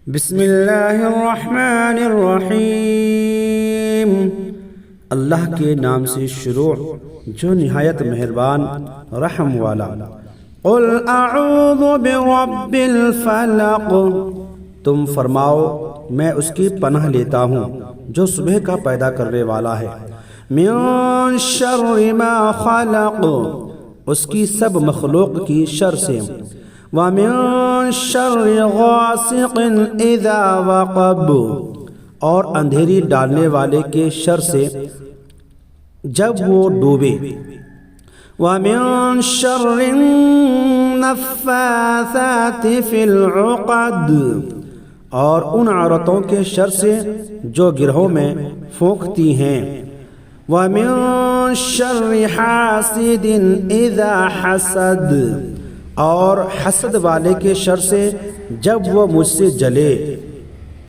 بسم اللہ الرحمن الرحیم، اللہ کے نام سے شروع جو نہایت مہربان رحم والا۔ قل اعوذ برب الفلق، تم فرماؤ میں اس کی پناہ لیتا ہوں جو صبح کا پیدا کرنے والا ہے۔ من شر ما خلق، اس کی سب مخلوق کی شر سے۔ وَمِن شَرِّ غَاسِقٍ إِذَا وَقَبَ، اور اندھیری ڈالنے والے کے شر سے جب وہ ڈوبے۔ وَمِن شَرِّ النَّفَّاثَاتِ فِي الْعُقَدِ، اور ان عورتوں کے شر سے جو گرہوں میں پھونکتی ہیں۔ وَمِن شَرِّ حَاسِدٍ إِذَا حَسَدَ، اور حسد والے کے شر سے جب وہ مجھ سے جلے۔